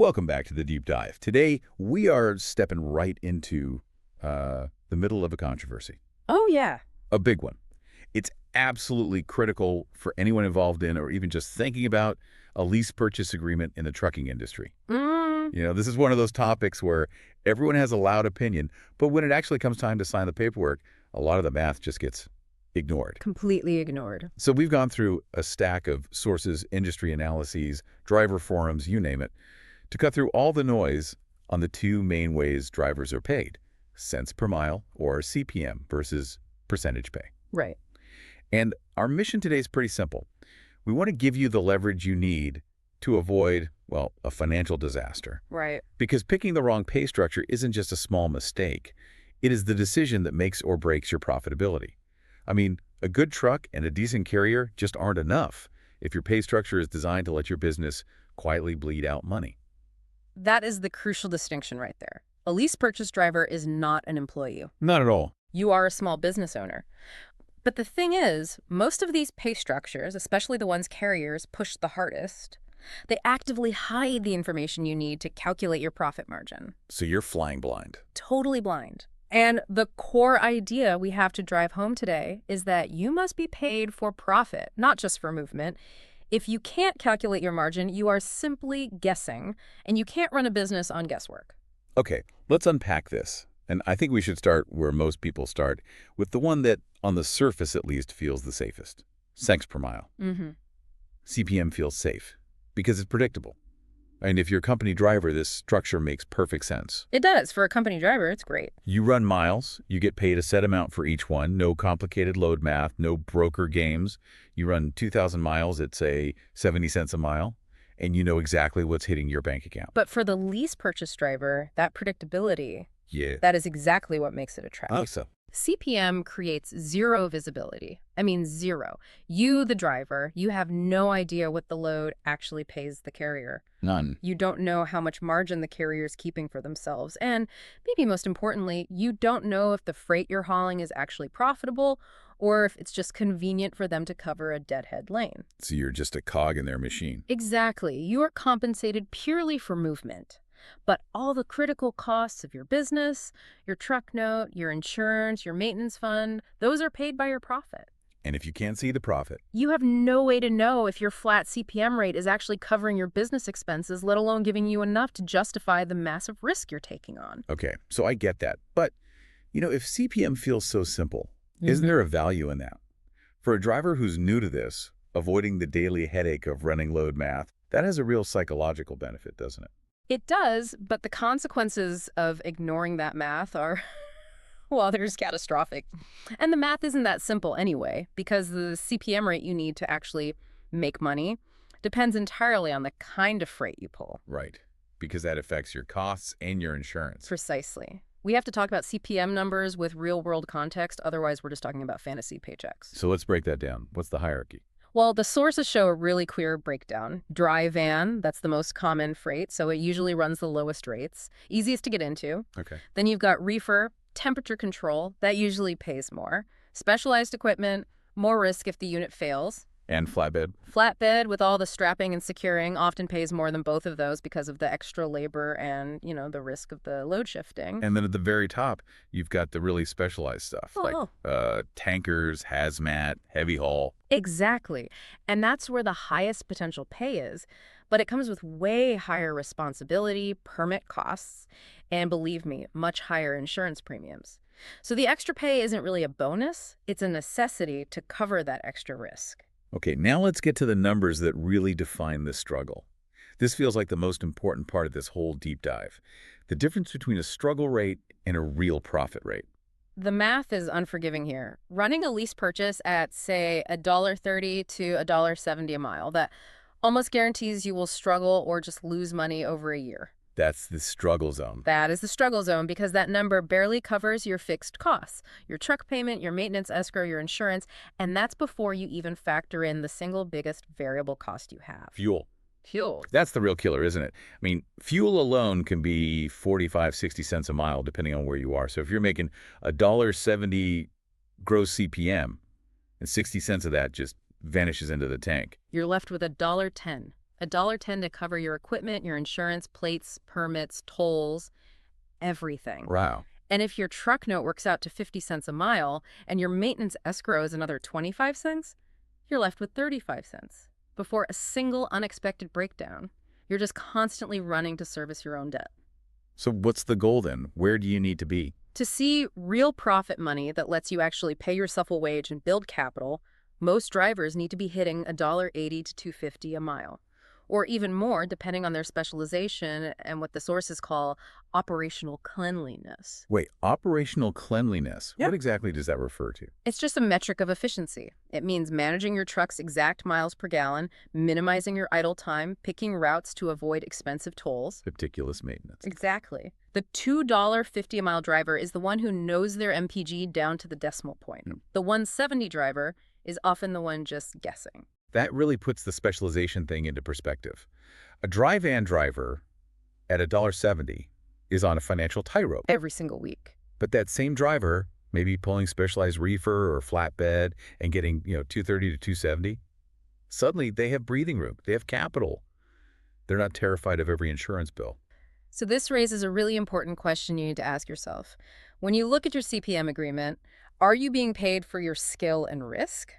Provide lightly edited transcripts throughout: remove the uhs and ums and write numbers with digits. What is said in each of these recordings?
Welcome back to the Deep Dive. Today, we are stepping right into the middle of a controversy. Oh, yeah. A big one. It's absolutely critical for anyone involved in or even just thinking about a lease purchase agreement in the trucking industry. This is one of those topics where everyone has a loud opinion, but when it actually comes time to sign the paperwork, a lot of the math just gets ignored. Completely ignored. So we've gone through a stack of sources, industry analyses, driver forums, you name it, to cut through all the noise on the two main ways drivers are paid, cents per mile or CPM versus percentage pay. Right. And our mission today is pretty simple. We want to give you the leverage you need to avoid, well, a financial disaster. Right. Because picking the wrong pay structure isn't just a small mistake. It is the decision that makes or breaks your profitability. I mean, a good truck and a decent carrier just aren't enough if your pay structure is designed to let your business quietly bleed out money. That is the crucial distinction right there. A lease purchase driver is not an employee. Not at all. You are a small business owner. But the thing is, most of these pay structures, especially the ones carriers push the hardest, they actively hide the information you need to calculate your profit margin. So you're flying blind. Totally blind. And the core idea we have to drive home today is that you must be paid for profit, not just for movement. If you can't calculate your margin, you are simply guessing, and you can't run a business on guesswork. Okay, let's unpack this. And I think we should start where most people start, with the one that, on the surface at least, feels the safest. Cents per mile. CPM feels safe because it's predictable. And if you're a company driver, this structure makes perfect sense. It does. For a company driver, it's great. You run miles, you get paid a set amount for each one, no complicated load math, no broker games. You run 2,000 miles at, say, 70 cents a mile, and you know exactly what's hitting your bank account. But for the lease purchase driver, that predictability, Yeah. that is exactly what makes it attractive. Oh, so. CPM creates zero visibility. I mean, zero. You, the driver, you have no idea what the load actually pays the carrier. None. You don't know how much margin the carrier is keeping for themselves. And maybe most importantly, you don't know if the freight you're hauling is actually profitable or if it's just convenient for them to cover a deadhead lane. So you're just a cog in their machine. Exactly. You are compensated purely for movement. But all the critical costs of your business, your truck note, your insurance, your maintenance fund, those are paid by your profit. And if you can't see the profit, You have no way to know if your flat CPM rate is actually covering your business expenses, let alone giving you enough to justify the massive risk you're taking on. okay, so I get that. But, if CPM feels so simple, isn't there a value in that? For a driver who's new to this, avoiding the daily headache of running load math, that has a real psychological benefit, doesn't it? It does, but the consequences of ignoring that math are, well, they're just catastrophic. And the math isn't that simple anyway, because the CPM rate you need to actually make money depends entirely on the kind of freight you pull. Right, because that affects your costs and your insurance. Precisely. We have to talk about CPM numbers with real-world context, otherwise we're just talking about fantasy paychecks. So let's break that down. What's the hierarchy? Well, the sources show a really clear breakdown. Dry van, that's the most common freight, so it usually runs the lowest rates, easiest to get into. Okay. Then you've got reefer, temperature control, that usually pays more. Specialized equipment, more risk if the unit fails. And flatbed? Flatbed with all the strapping and securing often pays more than both of those because of the extra labor and, the risk of the load shifting. And then at the very top, you've got the really specialized stuff, like tankers, hazmat, heavy haul. Exactly. And that's where the highest potential pay is. But it comes with way higher responsibility, permit costs, and believe me, much higher insurance premiums. So the extra pay isn't really a bonus, it's a necessity to cover that extra risk. Okay, now let's get to the numbers that really define this struggle. This feels like the most important part of this whole deep dive. The difference between a struggle rate and a real profit rate. The math is unforgiving here. Running a lease purchase at, say, $1.30 to $1.70 a mile, that almost guarantees you will struggle or just lose money over a year. That's the struggle zone. That is the struggle zone because that number barely covers your fixed costs, your truck payment, your maintenance escrow, your insurance, and that's before you even factor in the single biggest variable cost you have. Fuel. Fuel. That's the real killer, isn't it? I mean, fuel alone can be 45, 60 cents a mile, depending on where you are. So if you're making $1.70 gross CPM, and 60 cents of that just vanishes into the tank. You're left with $1.10. $1.10 to cover your equipment, your insurance, plates, permits, tolls, everything. Wow. And if your truck note works out to 50 cents a mile and your maintenance escrow is another 25 cents, you're left with 35 cents before a single unexpected breakdown. You're just constantly running to service your own debt. So what's the goal then? Where do you need to be? To see real profit money that lets you actually pay yourself a wage and build capital, most drivers need to be hitting $1.80 to $2.50 a mile, or even more depending on their specialization and what the sources call operational cleanliness. Wait, operational cleanliness. Yeah. What exactly does that refer to? It's just a metric of efficiency. It means managing your truck's exact miles per gallon, minimizing your idle time, picking routes to avoid expensive tolls. Meticulous maintenance. Exactly. The $2.50 a mile driver is the one who knows their MPG down to the decimal point. Yep. The $1.70 driver is often the one just guessing. That really puts the specialization thing into perspective. A dry van driver at $1.70 is on a financial tightrope. Every single week. But that same driver may be pulling specialized reefer or flatbed and getting, $2.30 to $2.70. Suddenly, they have breathing room. They have capital. They're not terrified of every insurance bill. So this raises a really important question you need to ask yourself. When you look at your CPM agreement, are you being paid for your skill and risk?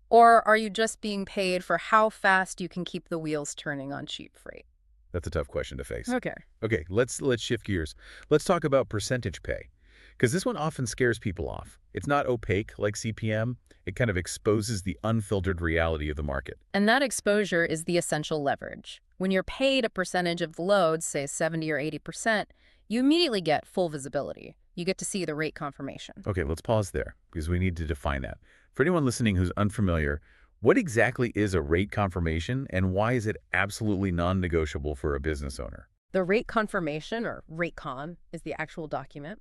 Or are you just being paid for how fast you can keep the wheels turning on cheap freight? That's a tough question to face. Okay. Okay, let's shift gears. Let's talk about percentage pay, because this one often scares people off. It's not opaque like CPM. It kind of exposes the unfiltered reality of the market. And that exposure is the essential leverage. When you're paid a percentage of the load, say 70 or 80%, you immediately get full visibility. You get to see the rate confirmation. Okay, let's pause there because we need to define that. For anyone listening who's unfamiliar, what exactly is a rate confirmation and why is it absolutely non-negotiable for a business owner? The rate confirmation, or rate con, is the actual document.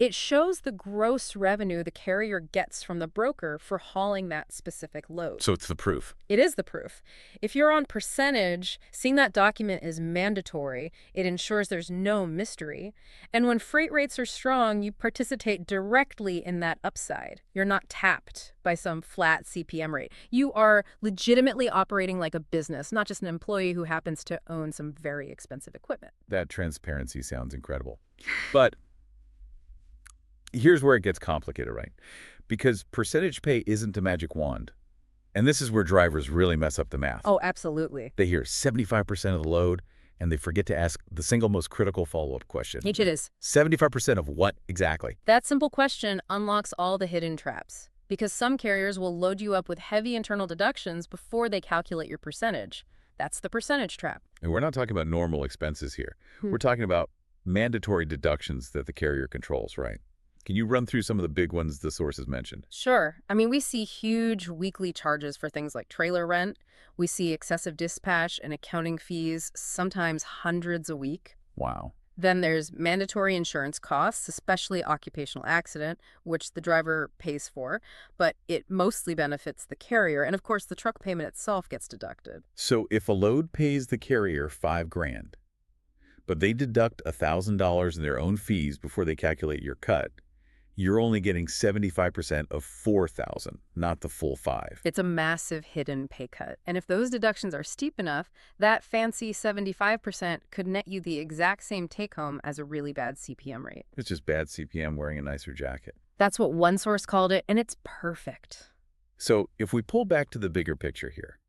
It shows the gross revenue the carrier gets from the broker for hauling that specific load. So it's the proof. It is the proof. If you're on percentage, seeing that document is mandatory. It ensures there's no mystery. And when freight rates are strong, you participate directly in that upside. You're not tapped by some flat CPM rate. You are legitimately operating like a business, not just an employee who happens to own some very expensive equipment. That transparency sounds incredible. But here's where it gets complicated, right? Because percentage pay isn't a magic wand. And this is where drivers really mess up the math. Oh, absolutely. They hear 75% of the load, and they forget to ask the single most critical follow-up question. Each it is. 75% of what exactly? That simple question unlocks all the hidden traps. Because some carriers will load you up with heavy internal deductions before they calculate your percentage. That's the percentage trap. And we're not talking about normal expenses here. We're talking about mandatory deductions that the carrier controls, right? Can you run through some of the big ones the sources mentioned? Sure. I mean, we see huge weekly charges for things like trailer rent. We see excessive dispatch and accounting fees, sometimes hundreds a week. Wow. Then there's mandatory insurance costs, especially occupational accident, which the driver pays for, but it mostly benefits the carrier. And of course, the truck payment itself gets deducted. So if a load pays the carrier $5,000, but they deduct $1,000 in their own fees before they calculate your cut, you're only getting 75% of $4,000, not the full $5,000. It's a massive hidden pay cut. And if those deductions are steep enough, that fancy 75% could net you the exact same take-home as a really bad CPM rate. It's just bad CPM wearing a nicer jacket. That's what one source called it, and it's perfect. So if we pull back to the bigger picture here,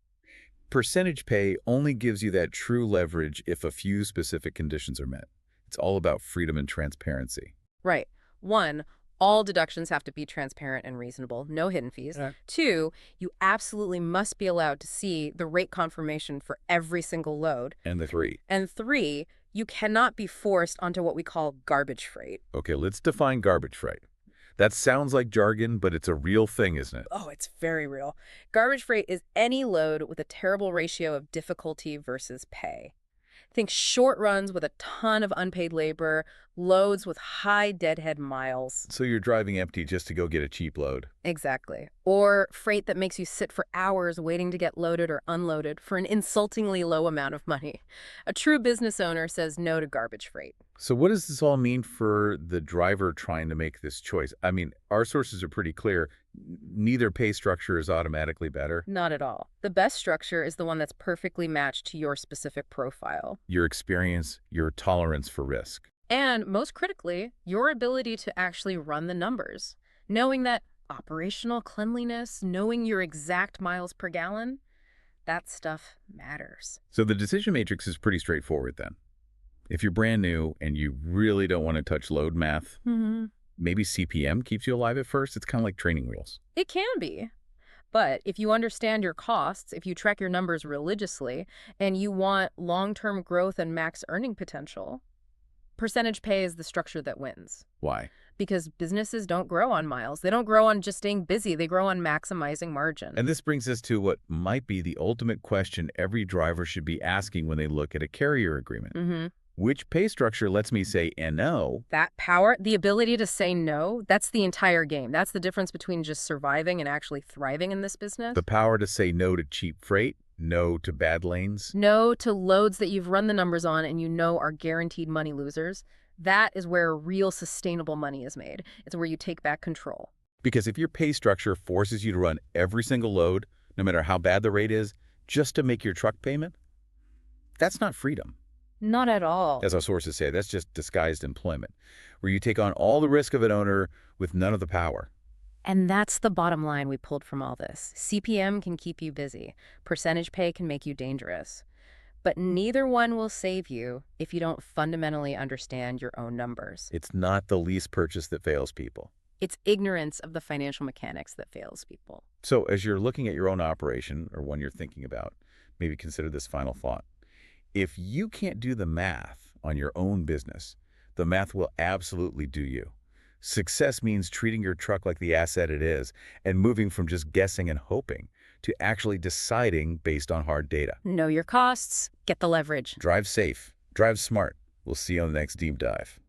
percentage pay only gives you that true leverage if a few specific conditions are met. It's all about freedom and transparency. Right. 1, all deductions have to be transparent and reasonable, no hidden fees. Right. 2, you absolutely must be allowed to see the rate confirmation for every single load. And the 3. And 3, you cannot be forced onto what we call garbage freight. Okay, let's define garbage freight. That sounds like jargon, but it's a real thing, isn't it? Oh, it's very real. Garbage freight is any load with a terrible ratio of difficulty versus pay. Think short runs with a ton of unpaid labor, loads with high deadhead miles. So you're driving empty just to go get a cheap load. Exactly. Or freight that makes you sit for hours waiting to get loaded or unloaded for an insultingly low amount of money. A true business owner says no to garbage freight. So what does this all mean for the driver trying to make this choice? I mean, our sources are pretty clear. Neither pay structure is automatically better. Not at all. The best structure is the one that's perfectly matched to your specific profile. Your experience, your tolerance for risk. And most critically, your ability to actually run the numbers. Knowing that operational cleanliness, knowing your exact miles per gallon, that stuff matters. So the decision matrix is pretty straightforward then. If you're brand new and you really don't want to touch load math, maybe CPM keeps you alive at first. It's kind of like training wheels. It can be. But if you understand your costs, if you track your numbers religiously, and you want long-term growth and max earning potential, percentage pay is the structure that wins. Why? Because businesses don't grow on miles. They don't grow on just staying busy. They grow on maximizing margin. And this brings us to what might be the ultimate question every driver should be asking when they look at a carrier agreement. Which pay structure lets me say no? That power, the ability to say no, that's the entire game. That's the difference between just surviving and actually thriving in this business. The power to say no to cheap freight, no to bad lanes. No to loads that you've run the numbers on and you know are guaranteed money losers. That is where real sustainable money is made. It's where you take back control. Because if your pay structure forces you to run every single load, no matter how bad the rate is, just to make your truck payment, that's not freedom. Not at all. As our sources say, that's just disguised employment, where you take on all the risk of an owner with none of the power. And that's the bottom line we pulled from all this. CPM can keep you busy. Percentage pay can make you dangerous. But neither one will save you if you don't fundamentally understand your own numbers. It's not the lease purchase that fails people. It's ignorance of the financial mechanics that fails people. So as you're looking at your own operation or one you're thinking about, maybe consider this final thought. If you can't do the math on your own business, the math will absolutely do you. Success means treating your truck like the asset it is and moving from just guessing and hoping to actually deciding based on hard data. Know your costs, get the leverage. Drive safe, drive smart. We'll see you on the next deep dive.